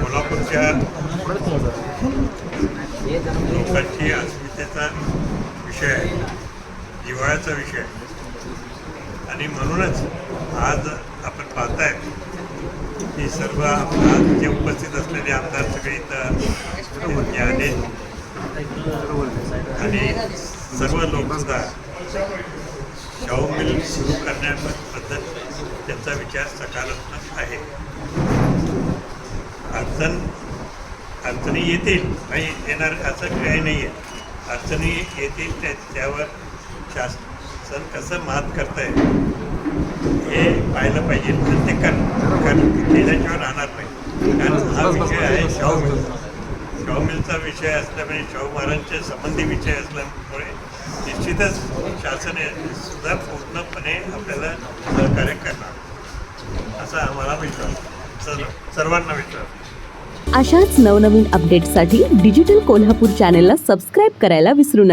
कोल्हापूरच्या लोकांची अस्मितेचा विषय आहे, जिव्हाळ्याचा विषय आहे. आणि म्हणूनच आज आपण पाहताय की सर्व आज जे उपस्थित असलेले आमदार सगळे इथं आले आणि सर्व लोकसुद्धा शाहू मिल सुरू करण्याबद्दल त्यांचा विचार सकारात्मक आहे. अडचणी येतील नाही येणार असं काही नाही आहे. अडचणी येतील त्यावर शासन कसं मात करत आहे हे पाहिलं पाहिजे आणि ते केल्याशिवाय राहणार नाही. कारण हा विषय आहे शाहू मिलचा. शाहू मिलचा विषय असल्यामुळे शाहू महाराजांचे संबंधी विषय असल्यामुळे निश्चितच शासन सुद्धा पूर्णपणे आपल्याला सहकार्य करणार असा आम्हाला विश्वास, सर्वांना विश्वास. अशाच नवनवीन अपडेट्ससाठी डिजिटल कोल्हापूर चॅनेलला सबस्क्राईब करायला विसरू नका.